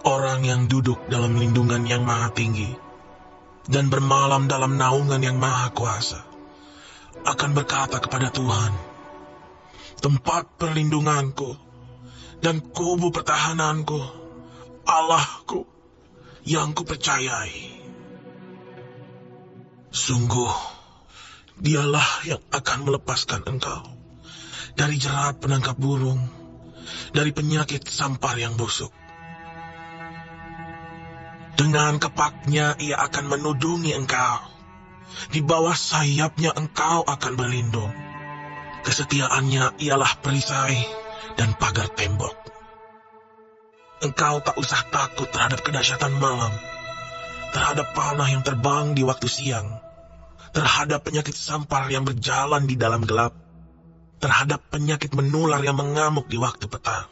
Orang yang duduk dalam lindungan yang maha tinggi dan bermalam dalam naungan yang maha kuasa akan berkata kepada Tuhan, tempat perlindunganku dan kubu pertahananku, Allahku yang kupercayai. Sungguh, dialah yang akan melepaskan engkau dari jerat penangkap burung, dari penyakit sampar yang busuk. Dengan kepaknya ia akan menudungi engkau. Di bawah sayapnya engkau akan berlindung. Kesetiaannya ialah perisai dan pagar tembok. Engkau tak usah takut terhadap kedahsyatan malam, terhadap panah yang terbang di waktu siang, terhadap penyakit sampar yang berjalan di dalam gelap, terhadap penyakit menular yang mengamuk di waktu petang.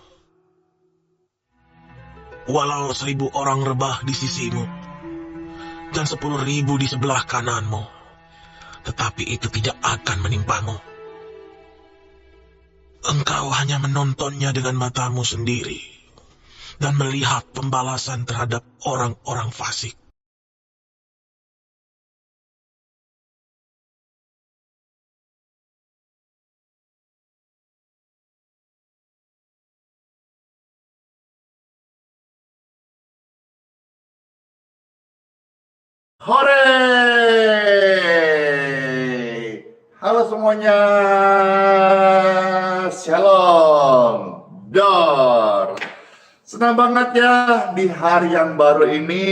Walau 1000 orang rebah di sisimu, dan 10.000 di sebelah kananmu, tetapi itu tidak akan menimpamu. Engkau hanya menontonnya dengan matamu sendiri, dan melihat pembalasan terhadap orang-orang fasik. Hore! Halo semuanya, Shalom, Dor. Senang banget ya di hari yang baru ini,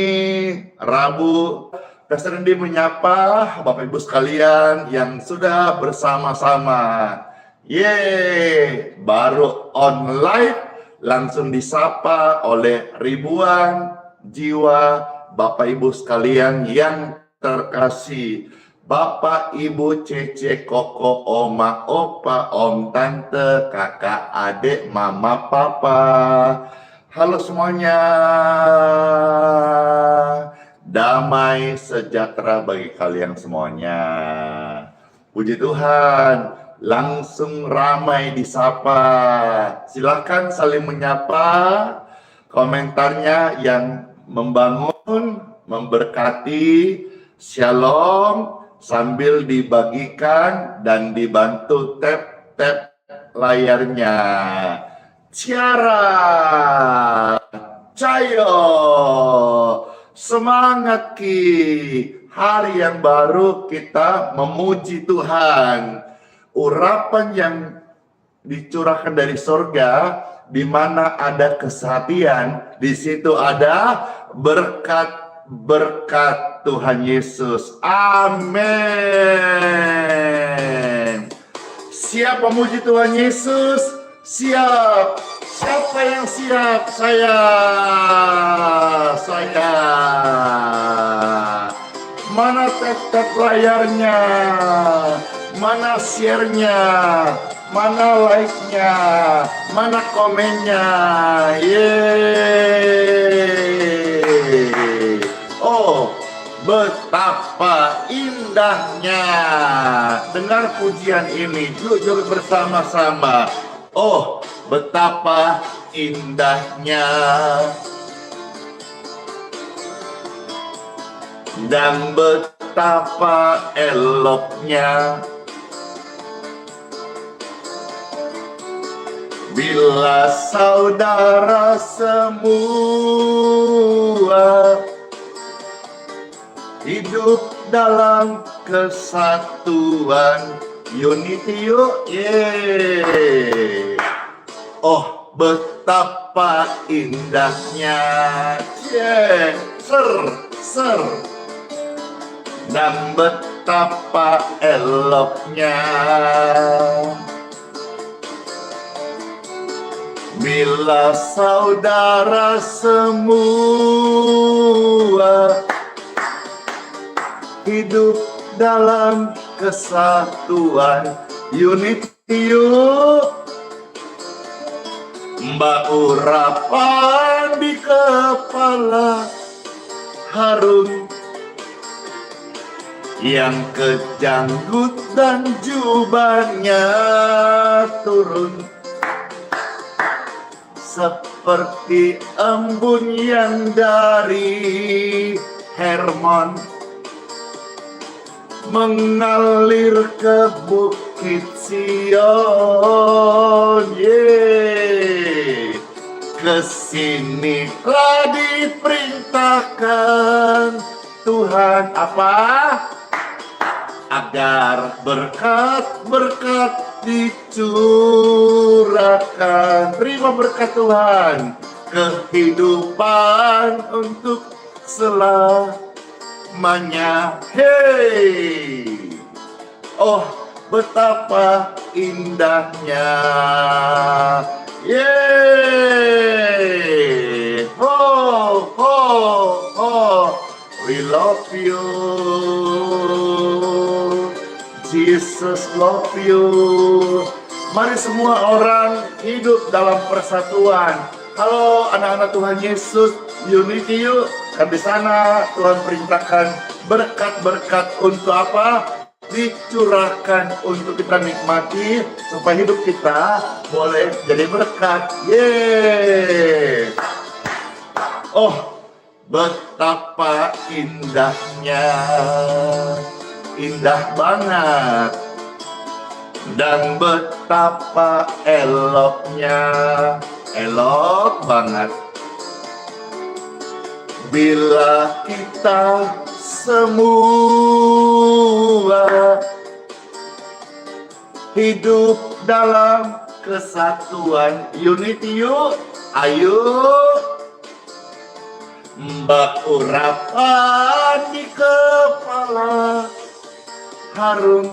Rabu, Pastor Randy menyapa Bapak Ibu sekalian yang sudah bersama-sama. Yeay, baru on live, langsung disapa oleh ribuan jiwa Bapak Ibu sekalian yang terkasih. Bapak, Ibu, Cece, Koko, Oma, Opa, Om, Tante, Kakak, Adik, Mama, Papa. Halo semuanya. Damai sejahtera bagi kalian semuanya. Puji Tuhan, langsung ramai disapa. Silakan saling menyapa, komentarnya yang membangun, memberkati, shalom, sambil dibagikan dan dibantu tap layarnya. Ciara, Cayo, semangat Ki, hari yang baru kita memuji Tuhan. Urapan yang dicurahkan dari sorga, di mana ada kesehatan, di situ ada berkat Tuhan Yesus. Amin. Siap memuji Tuhan Yesus? Siap. Siapa yang siap? Saya. Mana tap layarnya? Mana share-nya? Mana like-nya? Mana komennya? Yeay. Oh, betapa indahnya. Dengar pujian ini, jujur bersama-sama. Oh, betapa indahnya. Dan betapa eloknya bila saudara semua hidup dalam kesatuan. Unity yuk, yeay. Oh, betapa indahnya, yeay. Ser. Dan betapa eloknya bila saudara semua hidup dalam kesatuan. Unity yuk. Mbak urapan di kepala harum, yang kejanggut dan jubahnya turun seperti embun yang dari Hermon mengalir ke Bukit Sion. Kesini telah diperintahkan Tuhan apa? Agar berkat-berkat dicurahkan. Terima berkat Tuhan, kehidupan untuk selamanya. Hey, oh betapa indahnya. Yeay, ho ho ho, we love you. Jesus love you. Mari semua orang hidup dalam persatuan. Halo anak-anak Tuhan Yesus, unity yuk. Dan di sana Tuhan perintahkan berkat-berkat untuk apa? Dicurahkan untuk kita nikmati supaya hidup kita boleh jadi berkat. Yeay. Oh, betapa indahnya. Indah banget. Dan betapa eloknya. Elok banget. Bila kita semua hidup dalam kesatuan. Unity yuk. Ayo. Mbak urapan di kepala harum,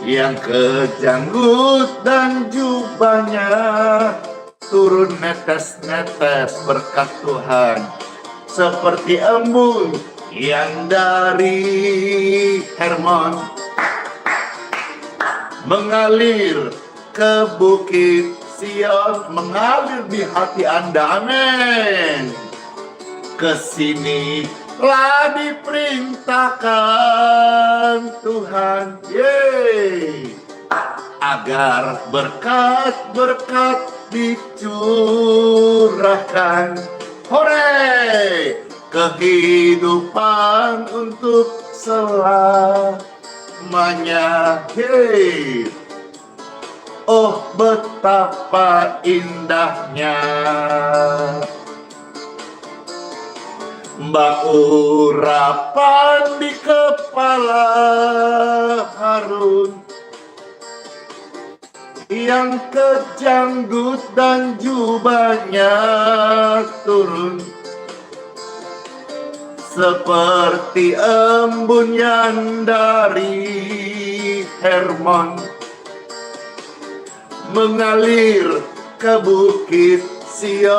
yang kejanggut dan jubahnya turun netes-netes berkat Tuhan seperti embun yang dari Hermon mengalir ke Bukit Sion, mengalir di hati Anda. Amin. Kesini telah diperintahkan Tuhan, agar berkat-berkat dicurahkan. Hore! Kehidupan untuk selamanya. Oh, betapa indahnya. Mbak urapan di kepala Harun, yang kejanggut dan jubahnya turun seperti embun yang dari Hermon mengalir ke Bukit Sion.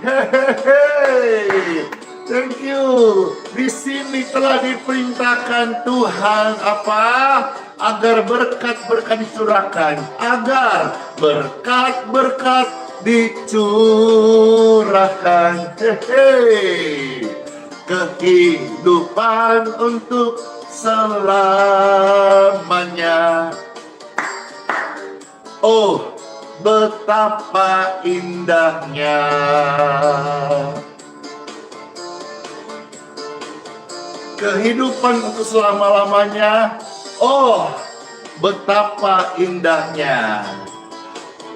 Hehehe. Thank you. Di sini telah diperintahkan Tuhan apa? Agar berkat-berkat dicurahkan, agar berkat-berkat dicurahkan. Hehehe. Kehidupan untuk selamanya. Oh, betapa indahnya. Kehidupan untuk selama-lamanya. Oh, betapa indahnya.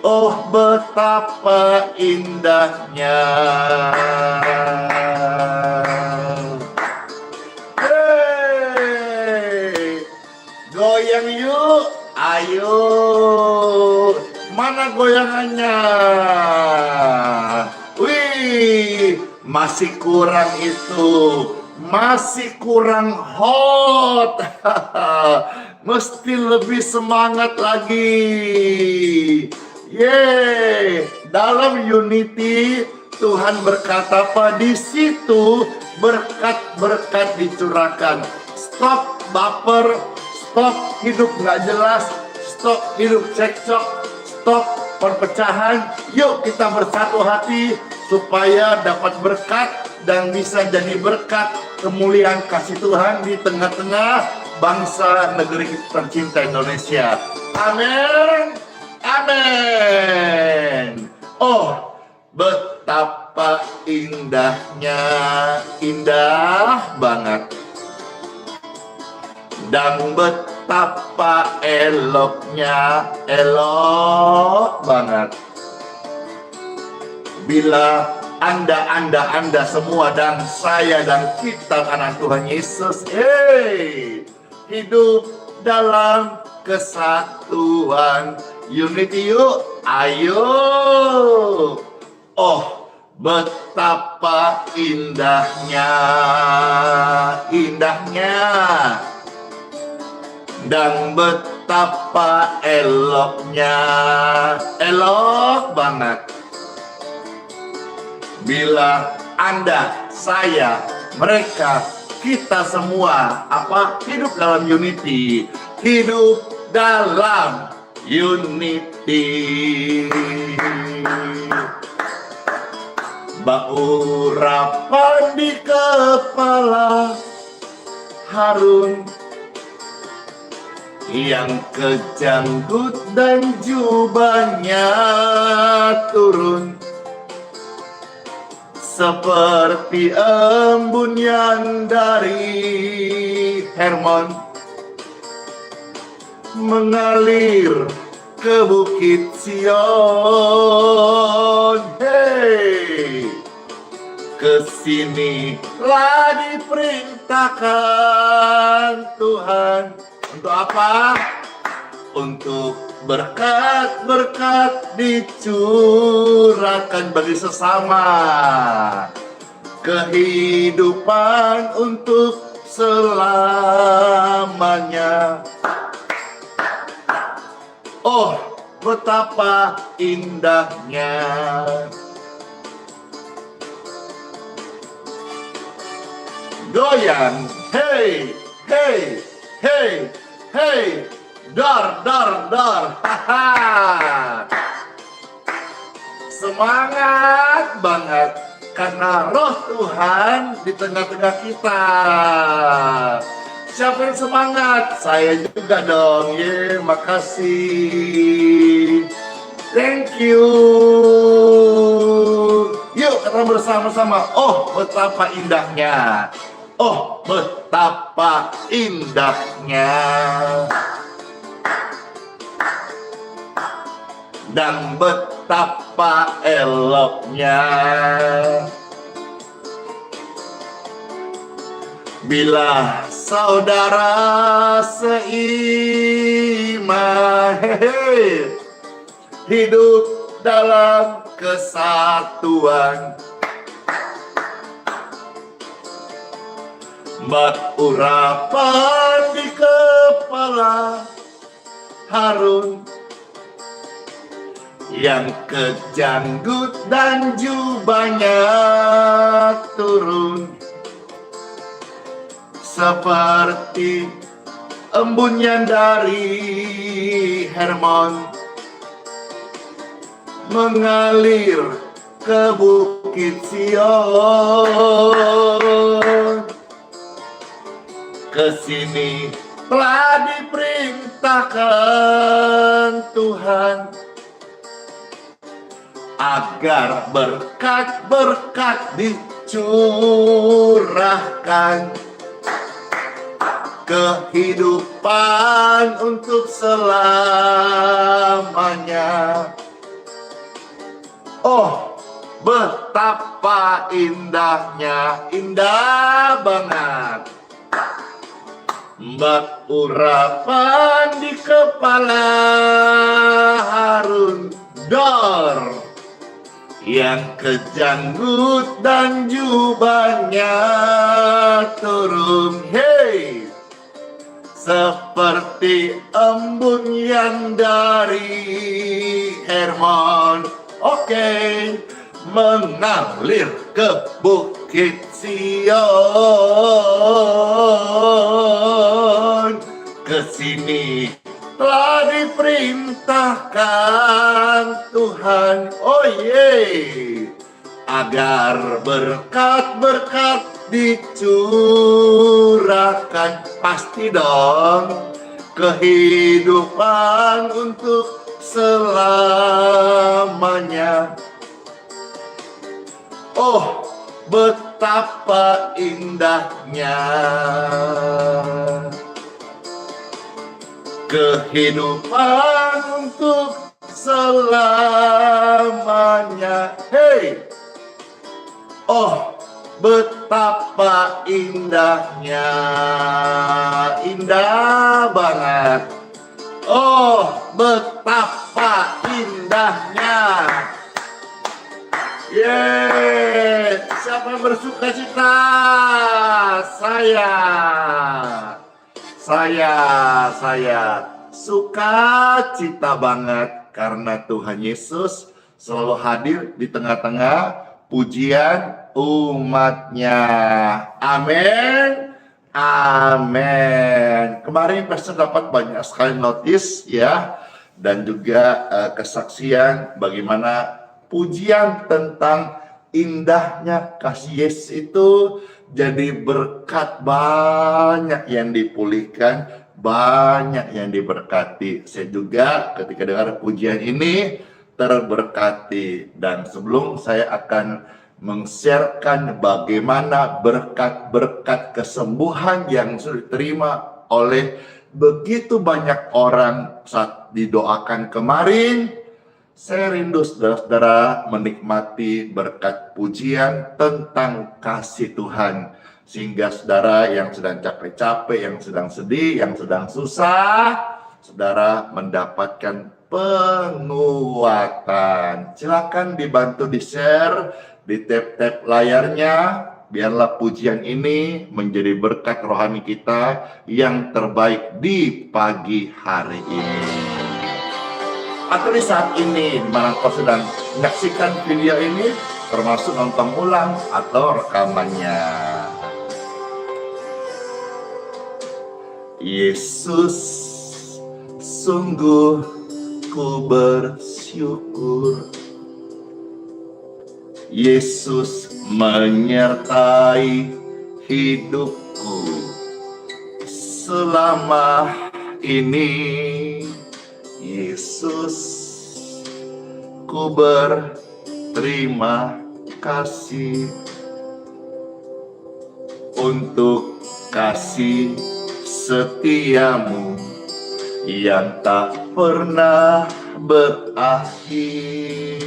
Oh, betapa indahnya. Hey, goyang yuk. Ayo. Mana goyangannya? Wih, masih kurang itu. Masih kurang hot. Mesti lebih semangat lagi. Yeay. Dalam unity Tuhan berkata apa? Di situ berkat-berkat dicurahkan. Stop baper, stop hidup nggak jelas, stop hidup cekcok, stop perpecahan. Yuk kita bersatu hati supaya dapat berkat dan bisa jadi berkat kemuliaan kasih Tuhan di tengah-tengah bangsa negeri tercinta Indonesia. Amin. Amin. Oh, betapa indahnya, indah banget. Dan betapa eloknya, elok banget. Bila Anda semua dan saya dan kita anak Tuhan Yesus, hidup dalam kesatuan, unity yuk, ayo. Oh, betapa indahnya, indahnya. Dan betapa eloknya, elok banget. Bila Anda, saya, mereka, kita semua hidup dalam unity, hidup dalam unity. Baurapan di kepala Harun, yang kejanggut dan jubahnya turun seperti embun yang dari Hermon mengalir ke bukit Sion. Hey, kesini telah diperintahkan Tuhan. Untuk apa? Untuk berkat-berkat dicurahkan bagi sesama, kehidupan untuk selamanya. Oh, betapa indahnya. Goyang, hey, hey, hey, hey, dar, dar, dar, haha. Semangat banget karena roh Tuhan di tengah-tengah kita. Siapa yang semangat? Saya juga dong. Makasih. Thank you. Yuk kita bersama-sama. Oh, betapa indahnya. Oh, betapa indahnya. Dan betapa eloknya bila saudara seiman hidup dalam kesatuan, berurapan di kepala Harun, yang kejanggut dan jubahnya turun seperti embun yang dari Hermon mengalir ke bukit Sion. Kesini telah diperintahkan Tuhan agar berkat-berkat dicurahkan, kehidupan untuk selamanya. Oh, betapa indahnya, indah banget. Berurapan di kepala Harun, dor, yang kejanggut dan jubahnya turun, hey, seperti embun yang dari Hermon. Oke, mengalir ke Bukit Sion. Kesini telah diperintahkan Tuhan, oh ye, agar berkat-berkat dicurahkan. Pasti dong, kehidupan untuk selamanya. Oh, betapa indahnya kehidupan untuk selamanya. Hey, oh, betapa indahnya, indah banget. Oh, betapa indahnya. Yeay, siapa yang bersuka cita? Saya suka cita banget karena Tuhan Yesus selalu hadir di tengah-tengah pujian umatnya. Amin. Amin. Kemarin pastor dapat banyak sekali notis ya, dan juga kesaksian bagaimana pujian tentang indahnya kasih Yesus itu jadi berkat, banyak yang dipulihkan, banyak yang diberkati. Saya juga ketika dengar pujian ini terberkati. Dan sebelum saya akan meng-sharekan bagaimana berkat-berkat kesembuhan yang sudah diterima oleh begitu banyak orang saat didoakan kemarin, saya rindu saudara-saudara menikmati berkat pujian tentang kasih Tuhan. Sehingga saudara yang sedang capek-capek, yang sedang sedih, yang sedang susah, saudara mendapatkan penguatan. Silakan dibantu di-share, di tap-tap layarnya. Biarlah pujian ini menjadi berkat rohani kita yang terbaik di pagi hari ini. Atau di saat ini, di mana kau sedang menyaksikan video ini, termasuk nonton ulang atau rekamannya. Yesus, sungguh ku bersyukur. Yesus menyertai hidupku selama ini. Yesus, ku berterima kasih untuk kasih setiamu yang tak pernah berakhir.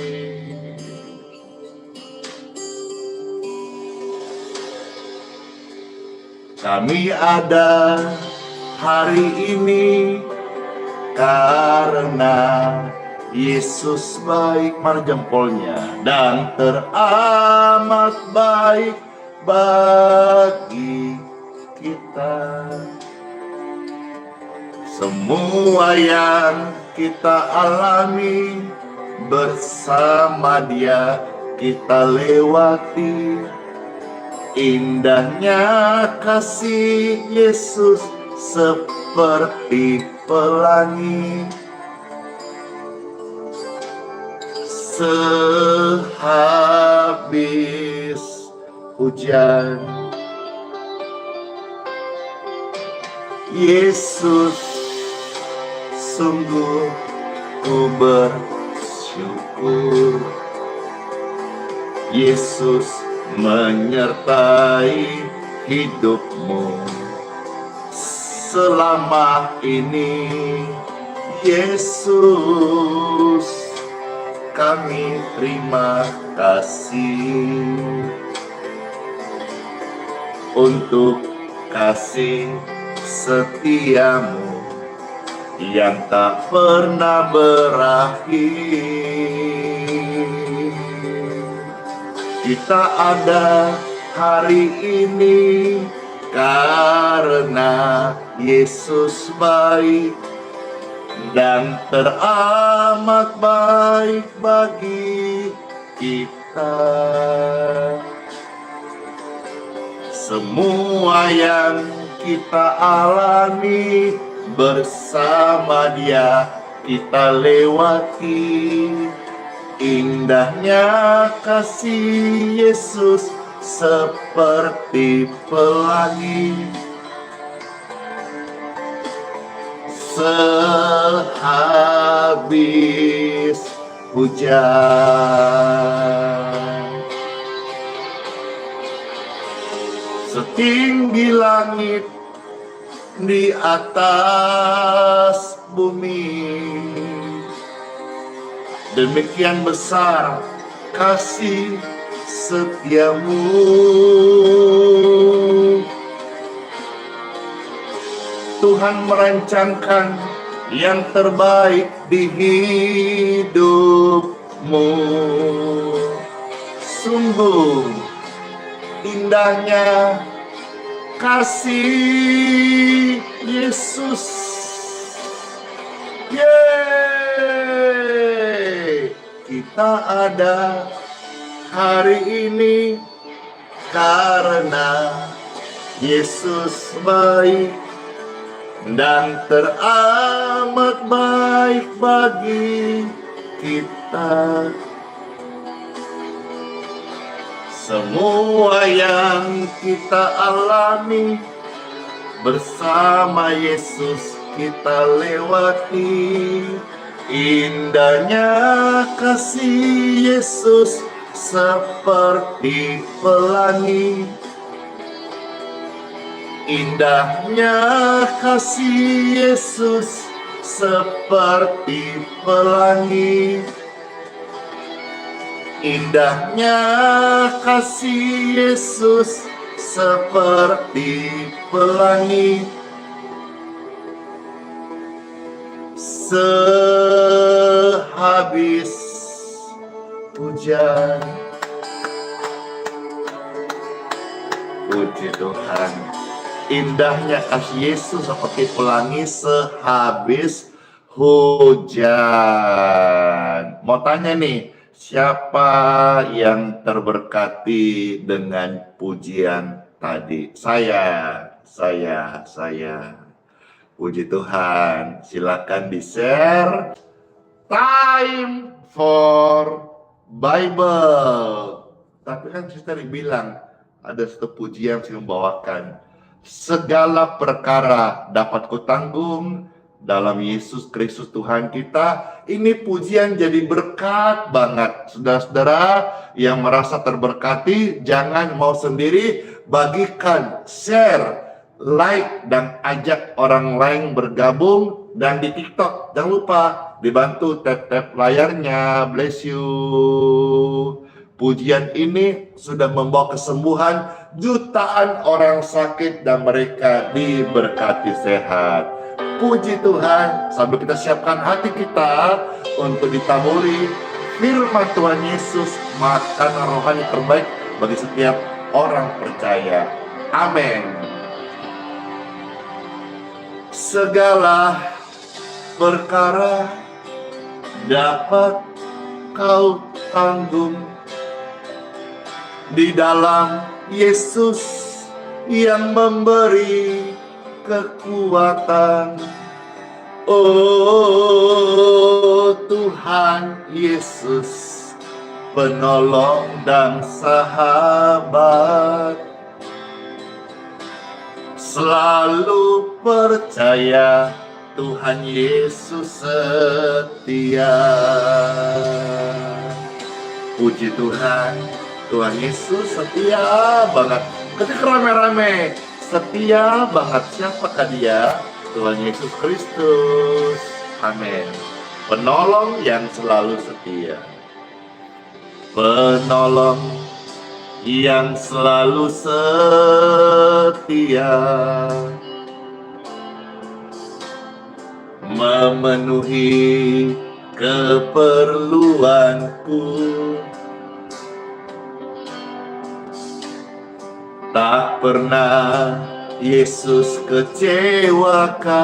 Kami ada hari ini karena Yesus baik, mana jempolnya, dan teramat baik bagi kita. Semua yang kita alami bersama Dia kita lewati. Indahnya kasih Yesus seperti pelangi. Sehabis hujan, Yesus, sungguh ku bersyukur. Yesus menyertai hidupmu selama ini. Yesus, kami terima kasih untuk kasih setiamu yang tak pernah berakhir. Kita ada hari ini karena Yesus baik dan teramat baik bagi kita. Semua yang kita alami bersama Dia kita lewati. Indahnya kasih Yesus seperti pelangi. Sehabis hujan, setinggi langit di atas bumi, demikian besar kasih setiamu. Tuhan merancangkan yang terbaik di hidupmu. Sungguh indahnya kasih Yesus. Yeay! Kita ada hari ini karena Yesus baik dan teramat baik bagi kita. Semua yang kita alami bersama Yesus kita lewati. Indahnya kasih Yesus seperti pelangi. Indahnya kasih Yesus seperti pelangi. Indahnya kasih Yesus seperti pelangi. Sehabis hujan. Puji Tuhan. Indahnya kasih Yesus seperti pelangi sehabis hujan. Mau tanya nih, siapa yang terberkati dengan pujian tadi? Saya. Puji Tuhan. Silakan di-share. Time for Bible. Tapi kan saya tadi bilang, ada satu pujian yang saya membawakan. Segala perkara dapat kutanggung dalam Yesus Kristus Tuhan kita. Ini pujian jadi berkat banget. Saudara-saudara yang merasa terberkati, jangan mau sendiri, bagikan, share, like, dan ajak orang lain bergabung. Dan di TikTok, jangan lupa dibantu tap-tap layarnya. Bless you. Pujian ini sudah membawa kesembuhan jutaan orang sakit dan mereka diberkati sehat. Puji Tuhan, sambil kita siapkan hati kita untuk ditaburi firman Tuhan Yesus, makanan rohani terbaik bagi setiap orang percaya. Amin. Segala perkara dapat kau tanggung di dalam Yesus yang memberi kekuatan. Oh Tuhan Yesus, penolong dan sahabat, selalu percaya Tuhan Yesus setia. Puji Tuhan, Tuhan Yesus setia banget. Ketika rame-rame, setia banget. Siapakah dia? Tuhan Yesus Kristus. Amin. Penolong yang selalu setia. Penolong yang selalu setia, memenuhi keperluanku. Tak pernah Yesus kecewakan.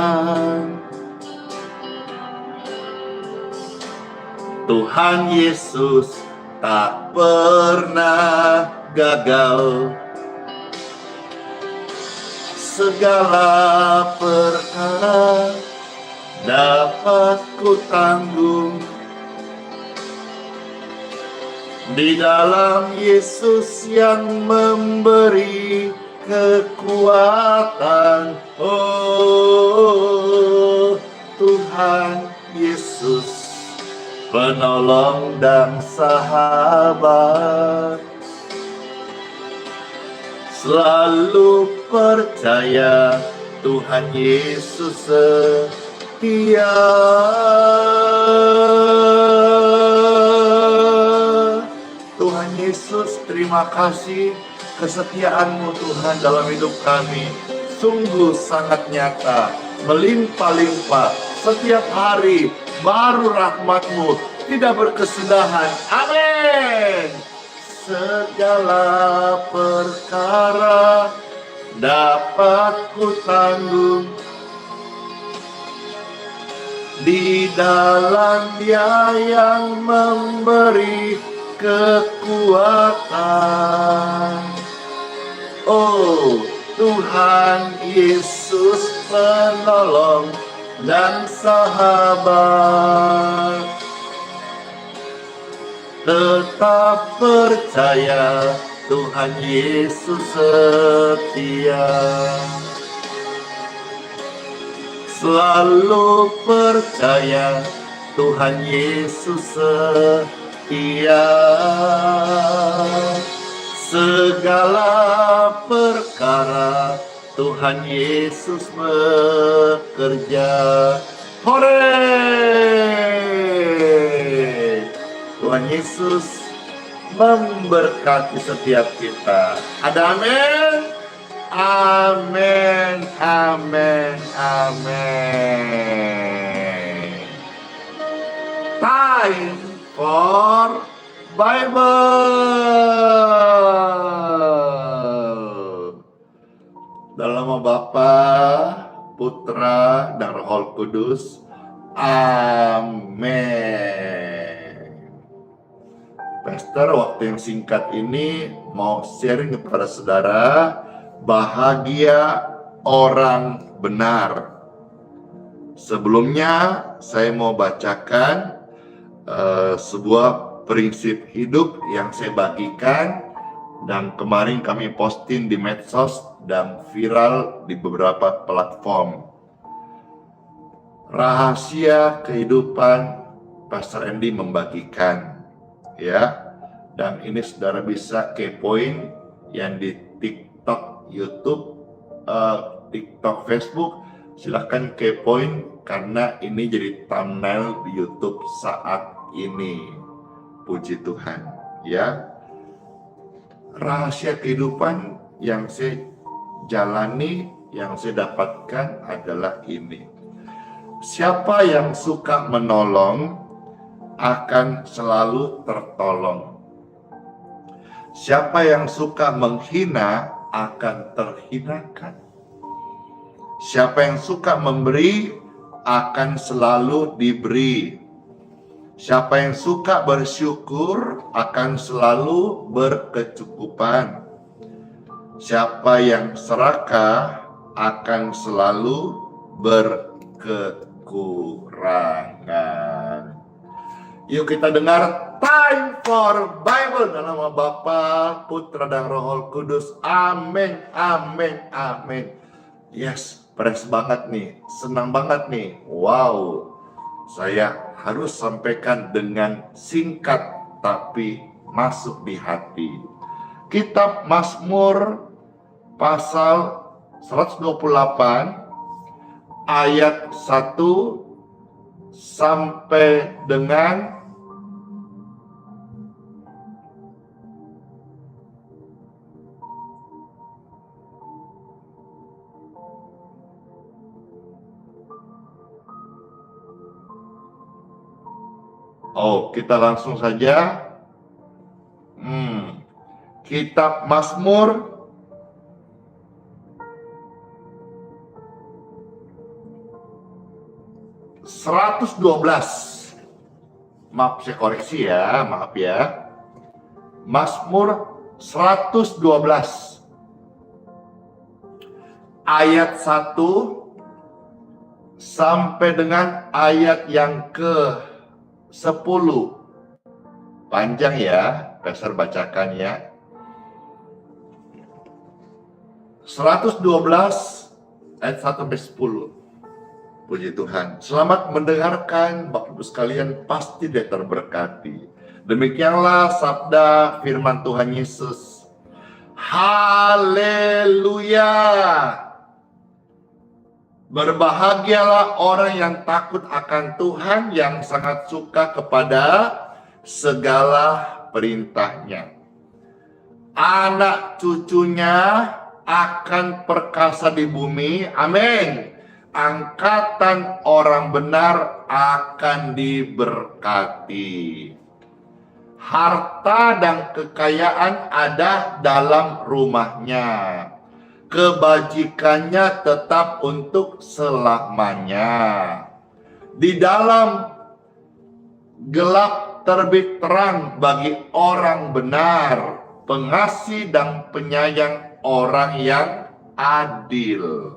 Tuhan Yesus tak pernah gagal. Segala perkara dapat ku tanggung di dalam Yesus yang memberi kekuatan. Oh Tuhan Yesus, penolong dan sahabat, selalu percaya Tuhan Yesus setia. Tuhan Yesus, terima kasih kesetiaan-Mu Tuhan dalam hidup kami. Sungguh sangat nyata, melimpah-limpah. Setiap hari baru rahmat-Mu, tidak berkesudahan. Amin. Segala perkara dapat ku tanggung di dalam Dia yang memberi kekuatan. Oh Tuhan Yesus, penolong dan sahabat, tetap percaya Tuhan Yesus setia. Selalu percaya Tuhan Yesus setia. Segala perkara Tuhan Yesus bekerja. Hore! Tuhan Yesus memberkati setiap kita. Ada amin? Amin, amin, amin. Time for Bible. Dalam nama Bapa, Putra, dan Roh Kudus. Amin. Pastor, waktu yang singkat ini mau sharing kepada saudara, bahagia orang benar. Sebelumnya saya mau bacakan sebuah prinsip hidup yang saya bagikan dan kemarin kami posting di medsos dan viral di beberapa platform. Rahasia kehidupan Pastor Andy membagikan, ya. Dan ini saudara bisa kepoin yang di TikTok, YouTube, TikTok, Facebook. Silahkan kepoin karena ini jadi thumbnail di YouTube saat ini. Puji Tuhan, ya. Rahasia kehidupan yang saya jalani, yang saya dapatkan adalah ini. Siapa yang suka menolong akan selalu tertolong. Siapa yang suka menghina akan terhinakan. Siapa yang suka memberi akan selalu diberi. Siapa yang suka bersyukur akan selalu berkecukupan. Siapa yang serakah akan selalu berkekurangan. Yuk kita dengar Time for Bible dalam nama Bapa, Putra, dan Roh Kudus. Amin, amin, amin. Yes, fresh banget nih, senang banget nih. Wow, saya harus sampaikan dengan singkat tapi masuk di hati. Kitab Mazmur pasal 128 ayat 1 sampai dengan kita langsung saja. Kitab Mazmur (112). Maaf, saya koreksi ya, maaf ya. Mazmur 112 ayat 1 sampai dengan ayat yang ke-10. Panjang ya, Pastor bacakan ya. 112 ayat 1 sampai 10. Puji Tuhan. Selamat mendengarkan, Bapak Ibu sekalian, pasti dia terberkati. Demikianlah sabda firman Tuhan Yesus. Haleluya. Berbahagialah orang yang takut akan Tuhan, yang sangat suka kepada segala perintahnya. Anak cucunya akan perkasa di bumi. Amin. Angkatan orang benar akan diberkati. Harta dan kekayaan ada dalam rumahnya. Kebajikannya tetap untuk selamanya. Di dalam gelap terbit terang bagi orang benar. Pengasih dan penyayang orang yang adil.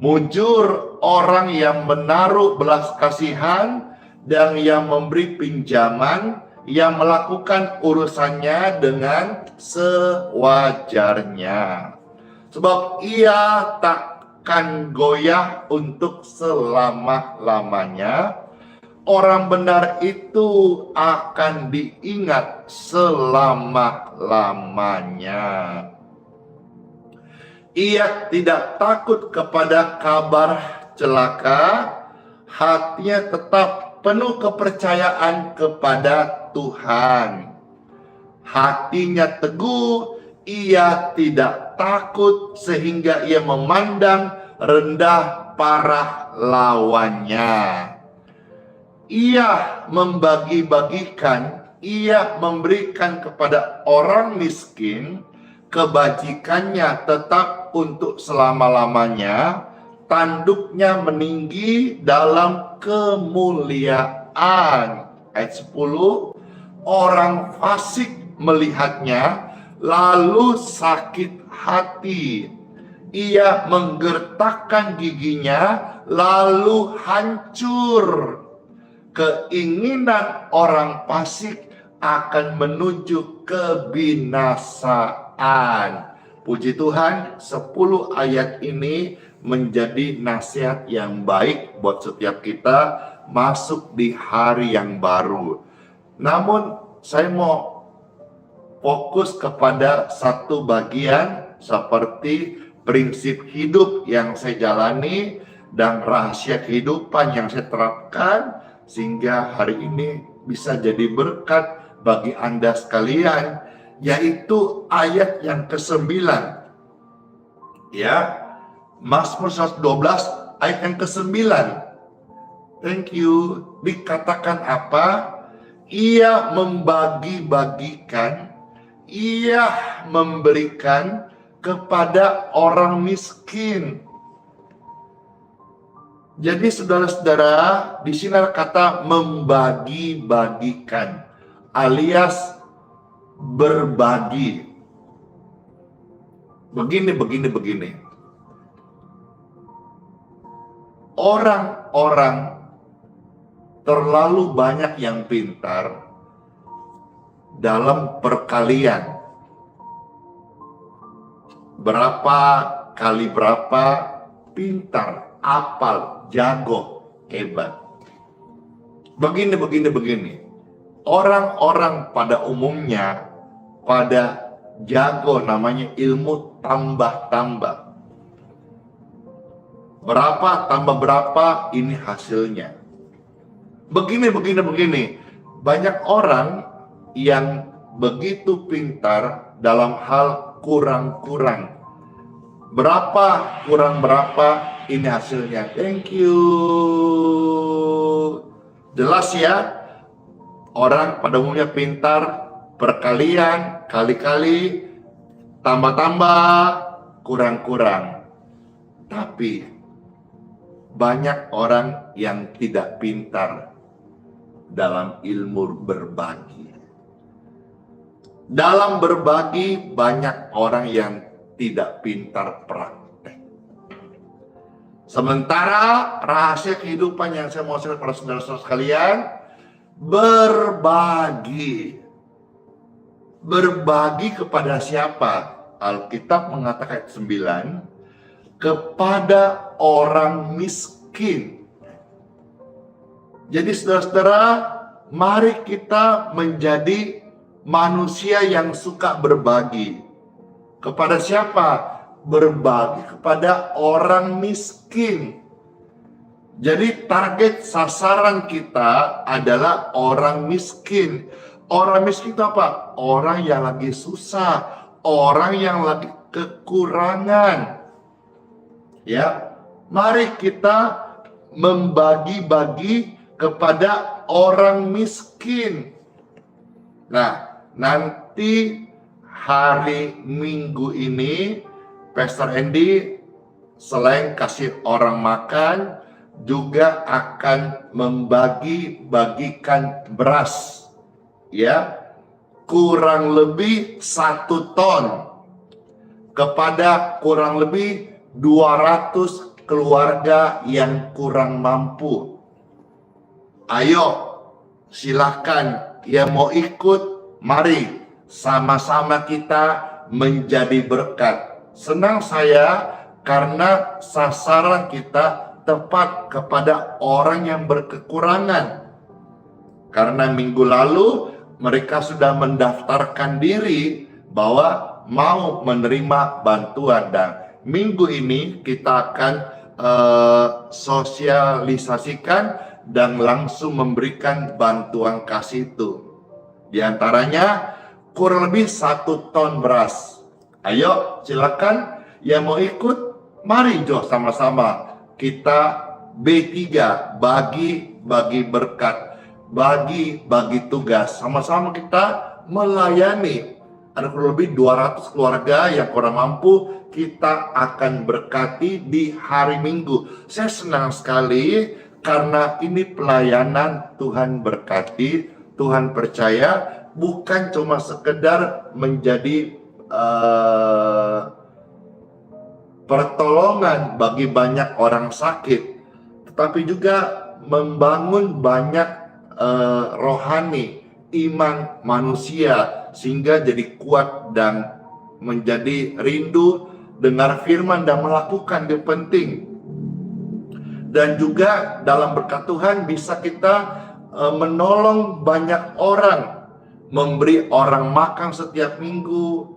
Mujur orang yang menaruh belas kasihan dan yang memberi pinjaman, yang melakukan urusannya dengan sewajarnya. Sebab ia takkan goyah untuk selama-lamanya. Orang benar itu akan diingat selama-lamanya. Ia tidak takut kepada kabar celaka, hatinya tetap penuh kepercayaan kepada Tuhan. Hatinya teguh, ia tidak takut sehingga ia memandang rendah para lawannya. Ia membagi-bagikan, ia memberikan kepada orang miskin. Kebajikannya tetap untuk selama-lamanya, tanduknya meninggi dalam kemuliaan. Ayat 10, orang fasik melihatnya, lalu sakit hati. Ia menggertakkan giginya, lalu hancur. Keinginan orang fasik akan menuju kebinasaan. Puji Tuhan, 10 ayat ini menjadi nasihat yang baik buat setiap kita masuk di hari yang baru. Namun saya mau fokus kepada satu bagian seperti prinsip hidup yang saya jalani dan rahasia kehidupan yang saya terapkan sehingga hari ini bisa jadi berkat bagi Anda sekalian, yaitu ayat yang ke-9. Ya, Mazmur 112 ayat yang ke-9. Thank you. Dikatakan apa? Ia membagi-bagikan, ia memberikan kepada orang miskin. Jadi saudara-saudara, di sini ada kata membagi-bagikan alias berbagi. Begini. Orang-orang terlalu banyak yang pintar dalam perkalian. Berapa kali berapa, pintar, apal, jago, hebat. Begini. Orang-orang pada umumnya pada jago, namanya ilmu tambah-tambah. Berapa tambah berapa, ini hasilnya. Begini. Banyak orang yang begitu pintar dalam hal kurang-kurang. Berapa kurang berapa, ini hasilnya. Thank you. Jelas ya? Orang pada umumnya pintar, perkalian, kali-kali, tambah-tambah, kurang-kurang. Tapi banyak orang yang tidak pintar dalam ilmu berbagi. Dalam berbagi banyak orang yang tidak pintar praktek. Sementara rahasia kehidupan yang saya mau share kepada saudara-saudara sekalian, berbagi. Berbagi kepada siapa? Alkitab mengatakan ayat 9, kepada orang miskin. Jadi saudara-saudara, mari kita menjadi manusia yang suka berbagi. Kepada siapa? Berbagi kepada orang miskin. Jadi target sasaran kita adalah orang miskin. Orang miskin itu apa? Orang yang lagi susah, orang yang lagi kekurangan. Ya, mari kita membagi-bagi kepada orang miskin. Nah, nanti hari Minggu ini Pastor Andy selain kasih orang makan juga akan membagi-bagikan beras, ya, kurang lebih 1 ton kepada kurang lebih 200 keluarga yang kurang mampu. Ayo, silahkan yang mau ikut, mari sama-sama kita menjadi berkat. Senang saya karena sasaran kita tepat kepada orang yang berkekurangan. Karena minggu lalu mereka sudah mendaftarkan diri bahwa mau menerima bantuan, dan minggu ini kita akan sosialisasikan dan langsung memberikan bantuan kasih itu. Di antaranya kurang lebih 1 ton beras. Ayo silakan yang mau ikut, mari Jo sama-sama kita B3, bagi berkat, bagi tugas, sama-sama kita melayani. Ada kurang lebih 200 keluarga yang kurang mampu, kita akan berkati di hari Minggu. Saya senang sekali karena ini pelayanan Tuhan berkati, Tuhan percaya, bukan cuma sekedar menjadi pertolongan bagi banyak orang sakit, tetapi juga membangun banyak rohani, iman manusia, sehingga jadi kuat dan menjadi rindu dengar firman dan melakukan yang penting. Dan juga dalam berkat Tuhan bisa kita menolong banyak orang, memberi orang makan setiap minggu,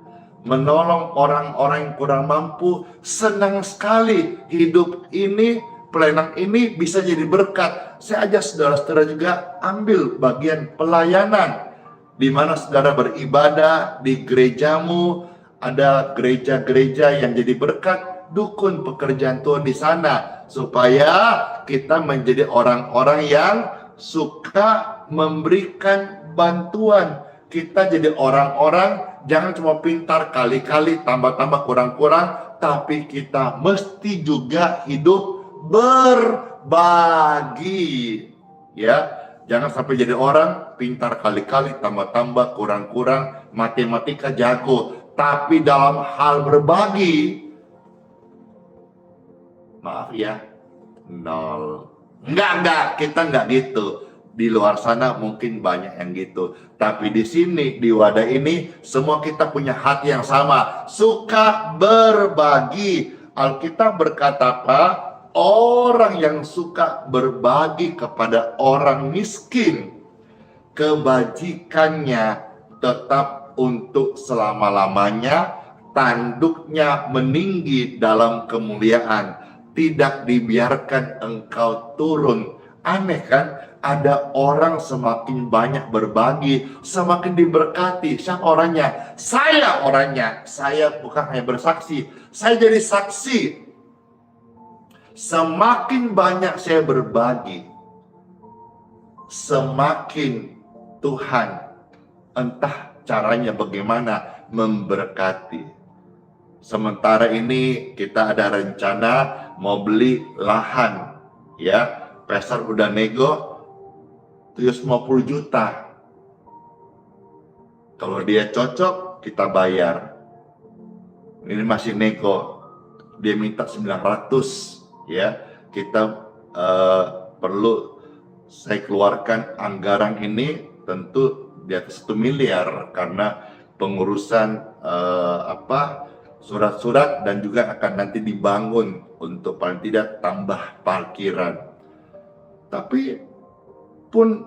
menolong orang-orang yang kurang mampu. Senang sekali hidup ini, pelayanan ini bisa jadi berkat. Saya ajak saudara-saudara juga ambil bagian pelayanan, di mana saudara beribadah di gerejamu. Ada gereja-gereja yang jadi berkat, dukun pekerjaan Tuhan di sana, supaya kita menjadi orang-orang yang suka memberikan bantuan. Kita jadi orang-orang jangan cuma pintar kali-kali, tambah-tambah kurang-kurang, tapi kita mesti juga hidup berbagi. Ya, jangan sampai jadi orang pintar kali-kali, tambah-tambah kurang-kurang, matematika jago, tapi dalam hal berbagi, maaf ya, nol. Enggak, kita enggak gitu. Di luar sana mungkin banyak yang gitu. Tapi di sini, di wadah ini, semua kita punya hati yang sama. Suka berbagi. Alkitab berkata apa? Orang yang suka berbagi kepada orang miskin, kebajikannya tetap untuk selama-lamanya, tanduknya meninggi dalam kemuliaan, tidak dibiarkan engkau turun. Aneh kan? Ada orang semakin banyak berbagi, semakin diberkati. Siapa orangnya? Saya orangnya. Saya bukan hanya bersaksi, saya jadi saksi. Semakin banyak saya berbagi, semakin Tuhan entah caranya bagaimana memberkati. Sementara ini kita ada rencana mau beli lahan, ya. Pastor udah nego 750 juta. Kalau dia cocok, kita bayar. Ini masih nego. Dia minta 900, ya. Kita perlu saya keluarkan anggaran ini tentu di atas 1 miliar karena pengurusan surat-surat dan juga akan nanti dibangun untuk paling tidak tambah parkiran. Tapi pun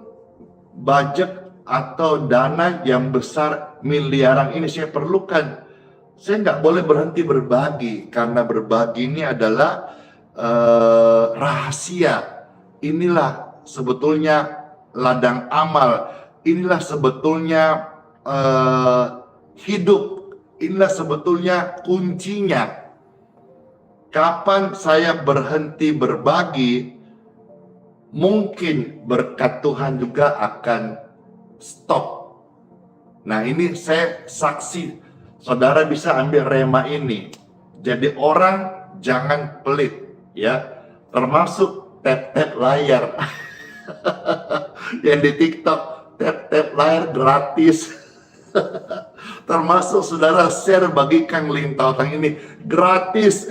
budget atau dana yang besar miliaran ini saya perlukan. Saya nggak boleh berhenti berbagi karena berbagi ini adalah rahasia. Inilah sebetulnya ladang amal. Inilah sebetulnya hidup. Inilah sebetulnya kuncinya. Kapan saya berhenti berbagi, mungkin berkat Tuhan juga akan stop. Nah, ini saya saksi. Saudara bisa ambil rema ini. Jadi orang jangan pelit, ya. Termasuk tap-tap layar. Yang di TikTok, tap-tap layar gratis. Termasuk saudara share, bagikan link tautan ini gratis.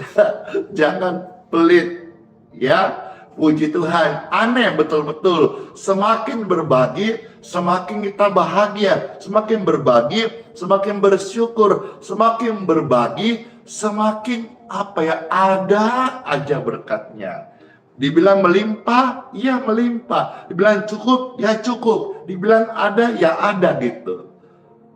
Jangan pelit, ya. Puji Tuhan, aneh betul-betul. Semakin berbagi, semakin kita bahagia. Semakin berbagi, semakin bersyukur. Semakin berbagi, semakin ada aja berkatnya. Dibilang melimpah, ya melimpah. Dibilang cukup, ya cukup. Dibilang ada, ya ada gitu.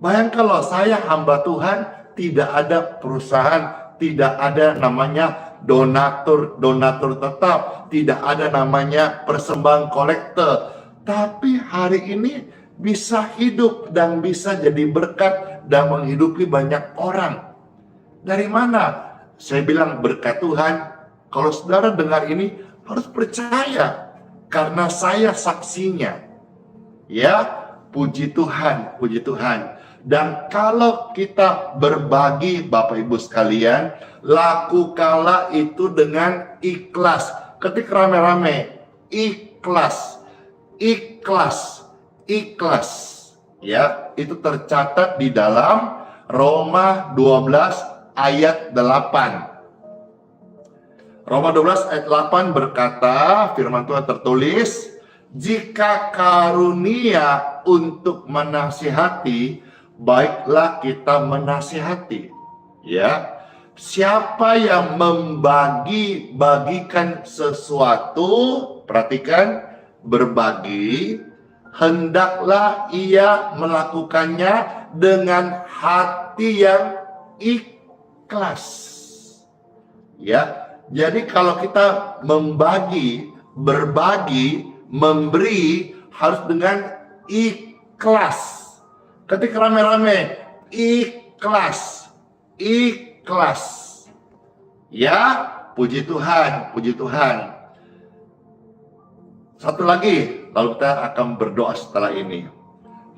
Bayangkan kalau saya hamba Tuhan, tidak ada perusahaan, tidak ada namanya donatur tetap, tidak ada namanya persembahan kolektor. Tapi hari ini bisa hidup dan bisa jadi berkat dan menghidupi banyak orang. Dari mana? Saya bilang berkat Tuhan. Kalau saudara dengar ini harus percaya karena saya saksinya. Ya, puji Tuhan, puji Tuhan. Dan kalau kita berbagi, Bapak Ibu sekalian, lakukanlah itu dengan ikhlas. Ketik rame-rame, ikhlas, ikhlas, ikhlas. Ya, itu tercatat di dalam Roma 12 ayat 8. Roma 12 ayat 8 berkata, firman Tuhan tertulis, jika karunia untuk menasihati, baiklah kita menasihati. Ya, siapa yang bagikan sesuatu, perhatikan, berbagi, hendaklah ia melakukannya dengan hati yang ikhlas. Ya, jadi kalau kita berbagi, memberi harus dengan ikhlas. Ketik rame-rame, ikhlas, ikhlas. Ya, puji Tuhan, puji Tuhan. Satu lagi, lalu kita akan berdoa setelah ini.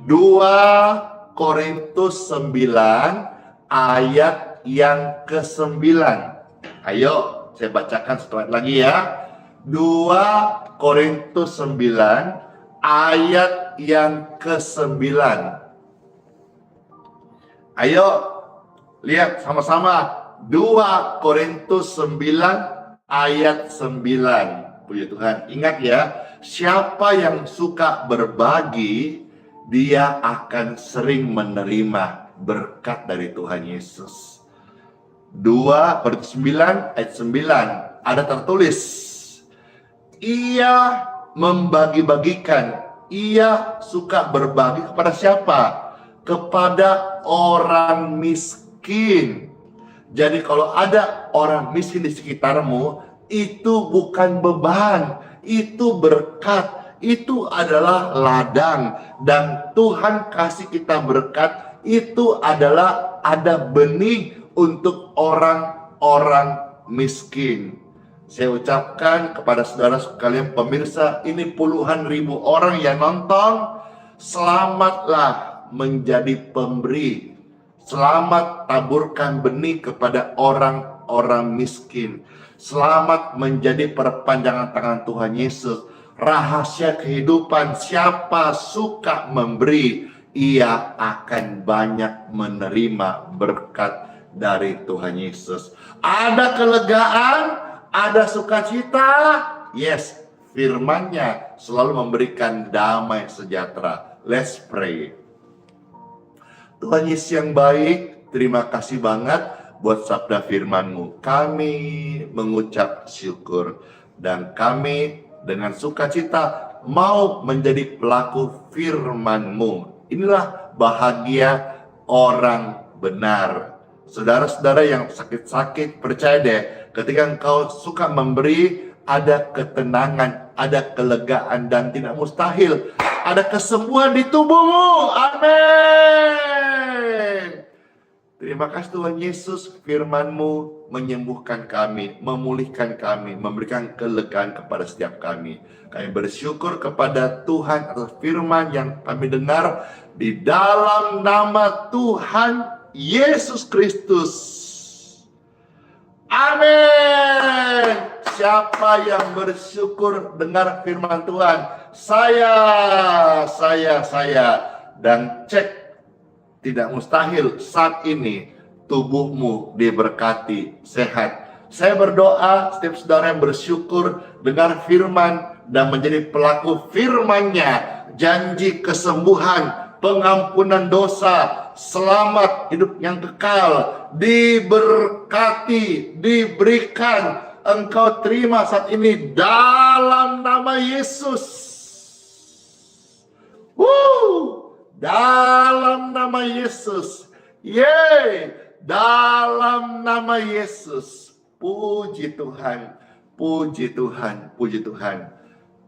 2 Korintus 9 ayat yang ke-9. Ayo, saya bacakan satu ayat lagi ya. 2 Korintus 9 ayat yang ke-9. Ayo, lihat sama-sama. 2 Korintus 9 ayat 9. Puji Tuhan. Ingat ya, siapa yang suka berbagi, dia akan sering menerima berkat dari Tuhan Yesus. 2 Korintus 9 ayat 9. Ada tertulis, ia membagi-bagikan, ia suka berbagi kepada siapa? Kepada orang miskin. Jadi kalau ada orang miskin di sekitarmu, itu bukan beban, itu berkat, itu adalah ladang. Dan Tuhan kasih kita berkat, itu adalah ada benih untuk orang-orang miskin. Saya ucapkan kepada saudara sekalian pemirsa, ini puluhan ribu orang yang nonton, selamatlah menjadi pemberi. Selamat taburkan benih kepada orang-orang miskin. Selamat menjadi perpanjangan tangan Tuhan Yesus. Rahasia kehidupan, siapa suka memberi, ia akan banyak menerima berkat dari Tuhan Yesus. Ada kelegaan, ada sukacita. Yes, firman-Nya selalu memberikan damai sejahtera. Let's pray. Tuhan Yesus yang baik, terima kasih banget buat sabda firman-Mu. Kami mengucap syukur dan kami dengan sukacita mau menjadi pelaku firman-Mu. Inilah bahagia orang benar. Saudara-saudara yang sakit-sakit, percaya deh, ketika engkau suka memberi, ada ketenangan, ada kelegaan, dan tidak mustahil ada kesembuhan di tubuhmu. Amin. Terima kasih Tuhan Yesus, firman-Mu menyembuhkan kami, memulihkan kami, memberikan kelegaan kepada setiap kami. Kami bersyukur kepada Tuhan atas firman yang kami dengar di dalam nama Tuhan Yesus Kristus. Amin. Siapa yang bersyukur dengar firman Tuhan? Saya. Dan cek, tidak mustahil saat ini tubuhmu diberkati, sehat. Saya berdoa setiap saudara yang bersyukur dengar firman dan menjadi pelaku firman-Nya, janji kesembuhan, pengampunan dosa, selamat, hidup yang kekal, diberkati, diberikan, engkau terima saat ini dalam nama Yesus. Dalam nama Yesus. Yeay, dalam nama Yesus. Puji Tuhan, puji Tuhan, puji Tuhan.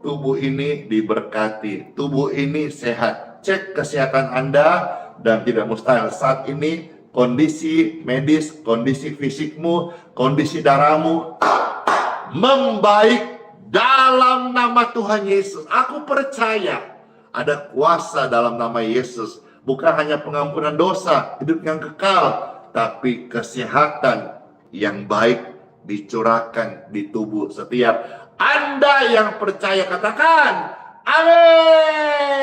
Tubuh ini diberkati, tubuh ini sehat. Cek kesehatan Anda dan tidak mustahil saat ini kondisi medis, kondisi fisikmu, kondisi darahmu membaik dalam nama Tuhan Yesus. Aku percaya ada kuasa dalam nama Yesus. Bukan hanya pengampunan dosa, hidup yang kekal, tapi kesehatan yang baik dicurahkan di tubuh setiap Anda yang percaya. Katakan amin,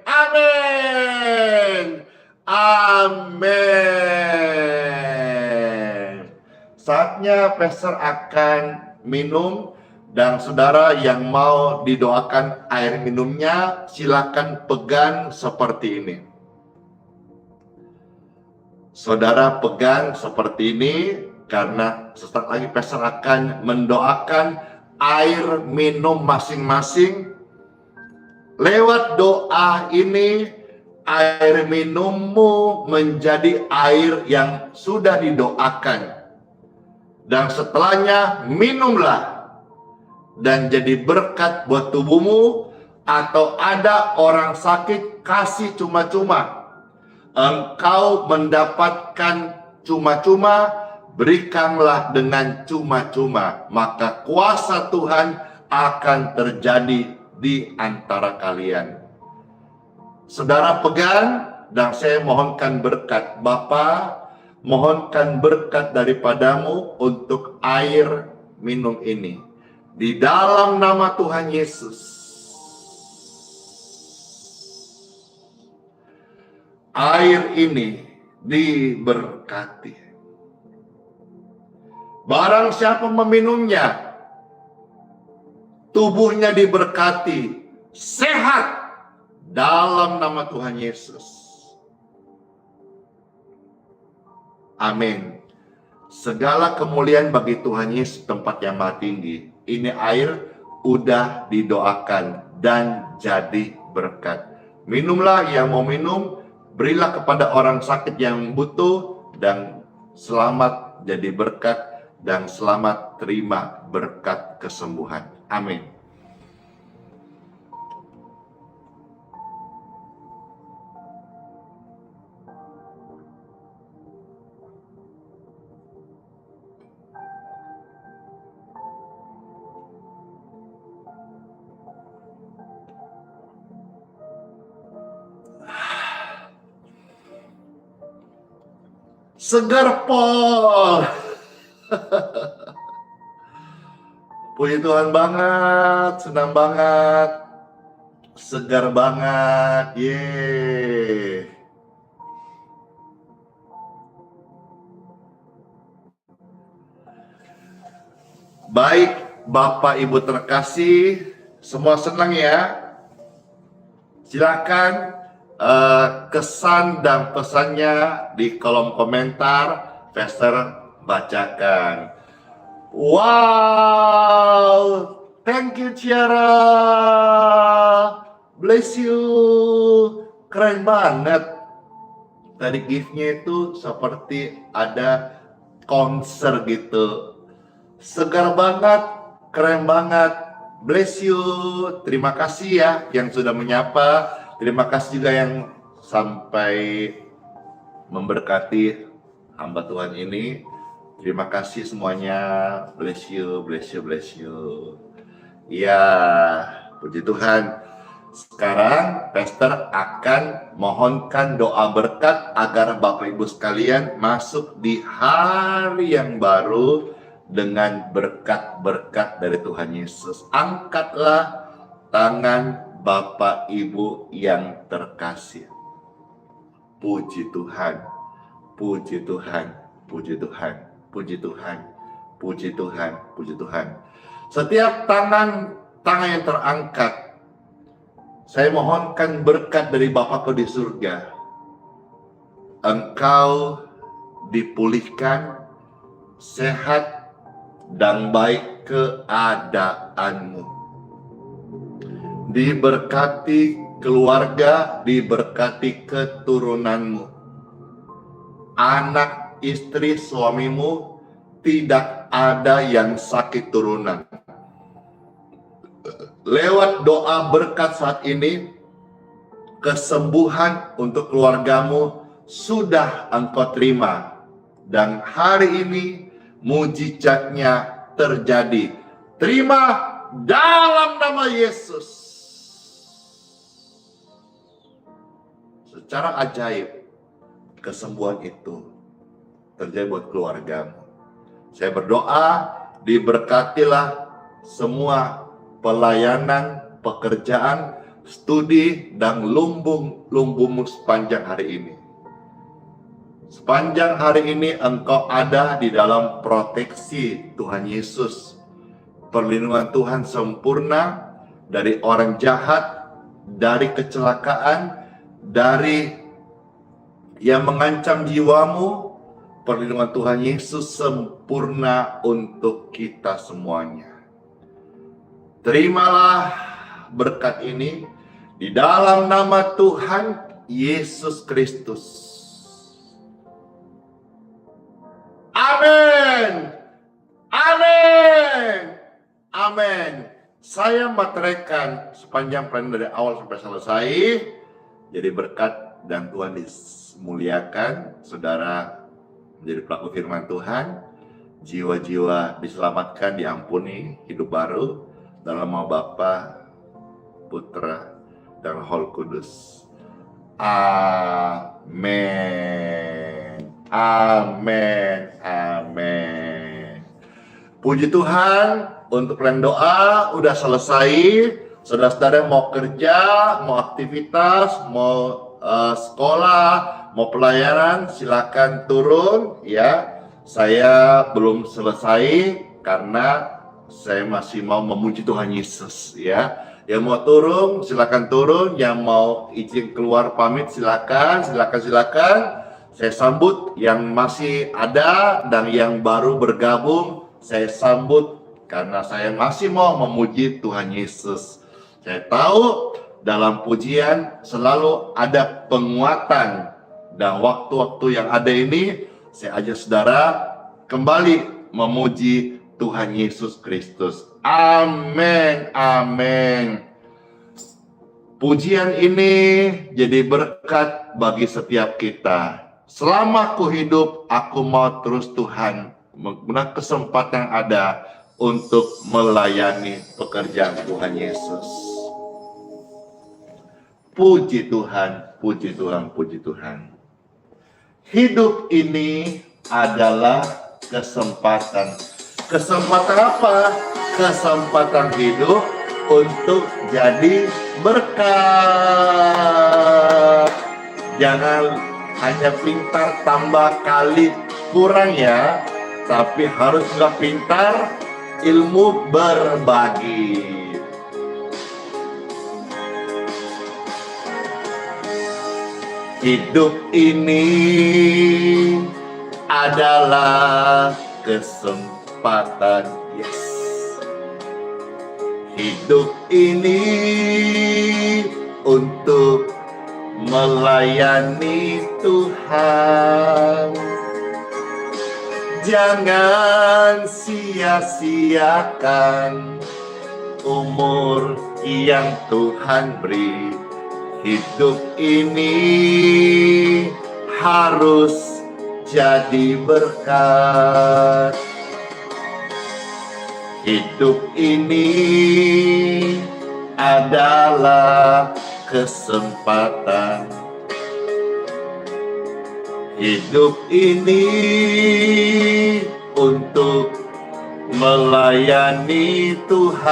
amin, amin. Saatnya pastor akan minum. Dan saudara yang mau didoakan air minumnya, silakan pegang seperti ini. Saudara pegang seperti ini karena sesaat lagi pastor akan mendoakan air minum masing-masing. Lewat doa ini, air minummu menjadi air yang sudah didoakan. Dan setelahnya minumlah. Dan jadi berkat buat tubuhmu. Atau ada orang sakit, kasih cuma-cuma. Engkau mendapatkan cuma-cuma, berikanlah dengan cuma-cuma. Maka kuasa Tuhan akan terjadi di antara kalian. Saudara pegang, dan saya mohonkan berkat. Bapa, mohonkan berkat daripadamu untuk air minum ini. Di dalam nama Tuhan Yesus. Air ini diberkati. Barang siapa meminumnya, tubuhnya diberkati, sehat dalam nama Tuhan Yesus. Amin. Segala kemuliaan bagi Tuhan Yesus, tempat yang maha tinggi. Ini air udah didoakan dan jadi berkat. Minumlah yang mau minum, berilah kepada orang sakit yang butuh, dan selamat jadi berkat, dan selamat terima berkat kesembuhan. Amin. Segar Pol. Puji Tuhan banget, senang banget. Segar banget. Yeay. Baik, Bapak Ibu terkasih, semua senang ya? Silakan kesan dan pesannya di kolom komentar, Pastor bacakan. Wow, thank you Ciara, bless you, keren banget. Tadi gift-nya itu seperti ada konser gitu. Segar banget, keren banget, bless you. Terima kasih ya yang sudah menyapa. Terima kasih juga yang sampai memberkati hamba Tuhan ini. Terima kasih semuanya, bless you, bless you, bless you. Ya, puji Tuhan. Sekarang Pastor akan mohonkan doa berkat agar Bapak Ibu sekalian masuk di hari yang baru dengan berkat-berkat dari Tuhan Yesus. Angkatlah tangan Bapak Ibu yang terkasih. Puji Tuhan, puji Tuhan, puji Tuhan, puji Tuhan, puji Tuhan, puji Tuhan. Setiap tangan yang terangkat, saya mohonkan berkat dari Bapakku di surga. Engkau dipulihkan, sehat, dan baik keadaanmu. Diberkati keluarga, diberkati keturunanmu. Anak, istri, suamimu, tidak ada yang sakit turunan. Lewat doa berkat saat ini, kesembuhan untuk keluargamu sudah engkau terima. Dan hari ini mujizatnya terjadi. Terima dalam nama Yesus. Secara ajaib, kesembuhan itu terjadi buat keluargamu. Saya berdoa, diberkatilah semua pelayanan, pekerjaan, studi, dan lumbungmu sepanjang hari ini. Sepanjang hari ini engkau ada di dalam proteksi Tuhan Yesus. Perlindungan Tuhan sempurna dari orang jahat, dari kecelakaan, dari yang mengancam jiwamu. Perlindungan Tuhan Yesus sempurna untuk kita semuanya. Terimalah berkat ini di dalam nama Tuhan Yesus Kristus. Amin. Amin. Amin. Saya materaikan sepanjang plan dari awal sampai selesai. Jadi berkat dan Tuhan dimuliakan. Saudara menjadi pelaku firman Tuhan. Jiwa-jiwa diselamatkan, diampuni, hidup baru. Dalam nama Bapa, Putra, dan Roh Kudus. Amin. Amin. Amin. Puji Tuhan, untuk plan doa udah selesai. Saudara-saudara mau kerja, mau aktivitas, mau sekolah, mau pelayanan, silakan turun ya. Saya belum selesai karena saya masih mau memuji Tuhan Yesus ya. Yang mau turun silakan turun, yang mau izin keluar pamit silakan. Saya sambut yang masih ada dan yang baru bergabung, saya sambut karena saya masih mau memuji Tuhan Yesus. Saya tahu dalam pujian selalu ada penguatan, dan waktu-waktu yang ada ini saya ajak saudara kembali memuji Tuhan Yesus Kristus. Amin, amin. Pujian ini jadi berkat bagi setiap kita. Selama aku hidup, aku mau terus Tuhan menggunakan kesempatan yang ada untuk melayani pekerjaan Tuhan Yesus. Puji Tuhan, puji Tuhan, puji Tuhan. Hidup ini adalah kesempatan. Kesempatan apa? Kesempatan hidup untuk jadi berkat. Jangan hanya pintar tambah kali kurang ya, tapi harus juga pintar ilmu berbagi. Hidup ini adalah kesempatan. Yes. Hidup ini untuk melayani Tuhan. Jangan sia-siakan umur yang Tuhan beri. Hidup ini harus jadi berkat. Hidup ini adalah kesempatan. Hidup ini untuk melayani Tuhan.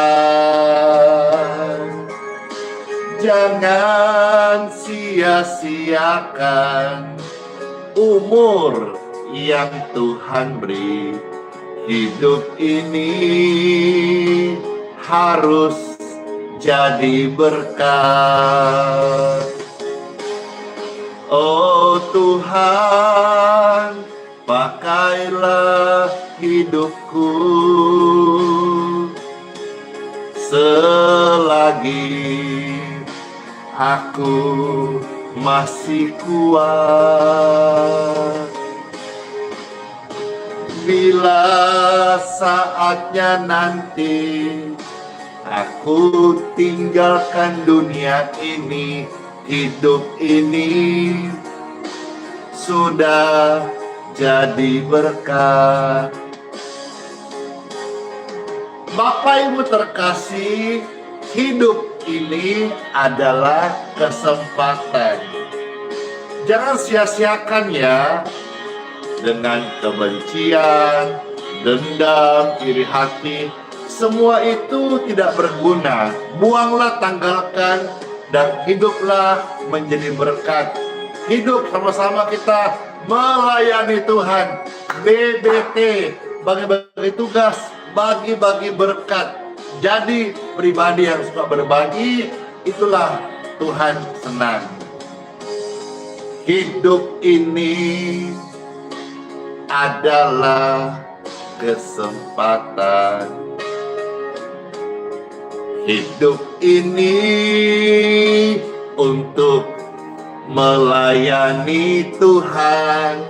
Jangan sia-siakan umur yang Tuhan beri. Hidup ini harus jadi berkat. Oh Tuhan, pakailah hidupku selagi aku masih kuat. Bila saatnya nanti aku tinggalkan dunia ini, hidup ini sudah jadi berkat. Bapak Ibu terkasih, hidup ini adalah kesempatan. Jangan sia-siakan ya, dengan kebencian, dendam, iri hati. Semua itu tidak berguna. Buanglah, tanggalkan, dan hiduplah menjadi berkat. Hidup sama-sama kita melayani Tuhan. BBT, bagi-bagi tugas, bagi-bagi berkat. Jadi pribadi yang suka berbagi, itulah Tuhan senang. Hidup ini adalah kesempatan. Hidup ini untuk melayani Tuhan.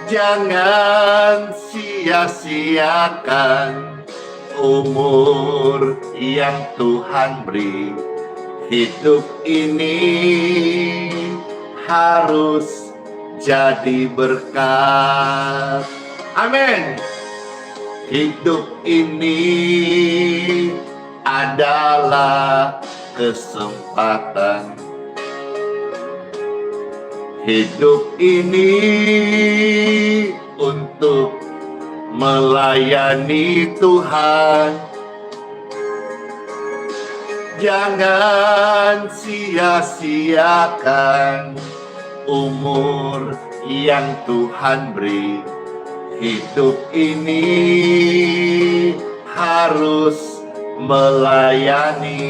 Jangan sia-siakan umur yang Tuhan beri. Hidup ini harus jadi berkat. Amin. Hidup ini adalah kesempatan. Hidup ini untuk melayani Tuhan. Jangan sia-siakan umur yang Tuhan beri. Hidup ini harus melayani.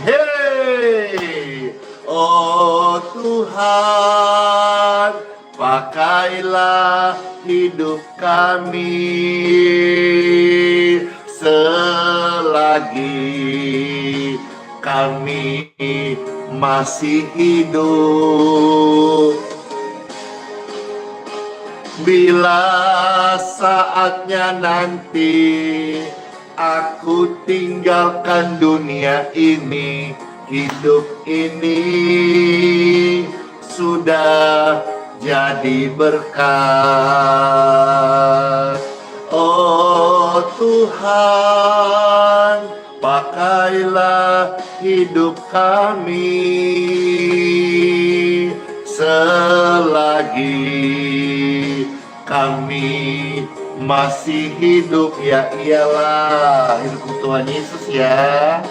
Hey, oh Tuhan, pakailah hidup kami selagi kami masih hidup. Bila saatnya nanti aku tinggalkan dunia ini, hidup ini sudah jadi berkat. Oh Tuhan, pakailah hidup kami selagi kami masih hidup, ya iyalah hidup Tuhan Yesus ya.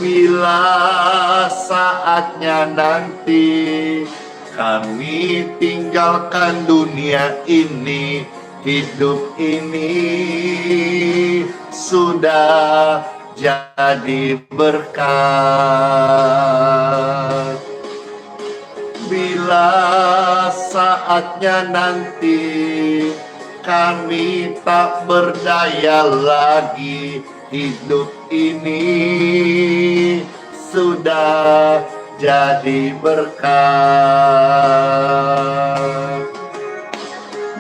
Bila saatnya nanti kami tinggalkan dunia ini, hidup ini sudah jadi berkat. Bila saatnya nanti kami tak berdaya lagi, hidup ini sudah jadi berkat.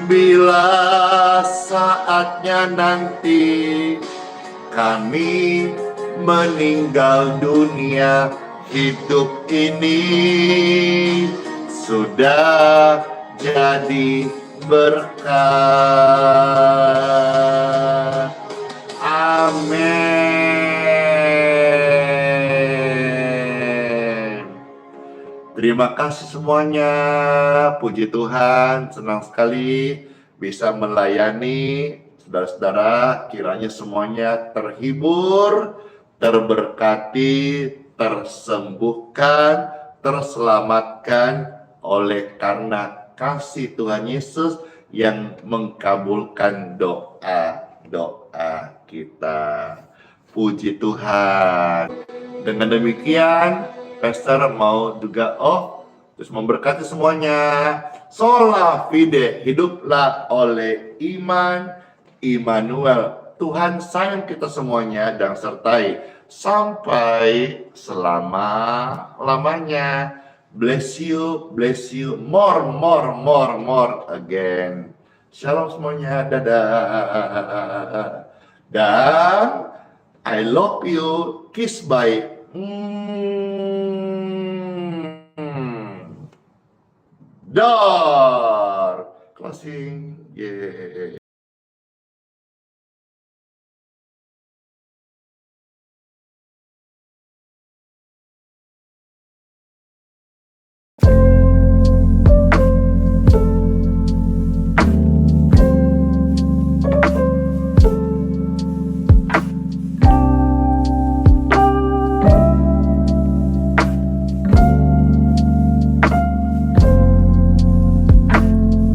Bila saatnya nanti kami meninggal dunia, hidup ini sudah jadi berkat. Amin. Terima kasih semuanya. Puji Tuhan, senang sekali bisa melayani saudara-saudara. Kiranya semuanya terhibur, terberkati, tersembuhkan, terselamatkan oleh karena kasih Tuhan Yesus yang mengabulkan doa-doa kita. Puji Tuhan. Dengan demikian, Pastor mau juga terus memberkati semuanya. Sola fide, hiduplah oleh iman, Immanuel. Tuhan sayang kita semuanya dan sertai sampai selama-lamanya. Bless you more again. Shalom semuanya, dadah. Dan I love you, kiss by door. Closing. Yeah.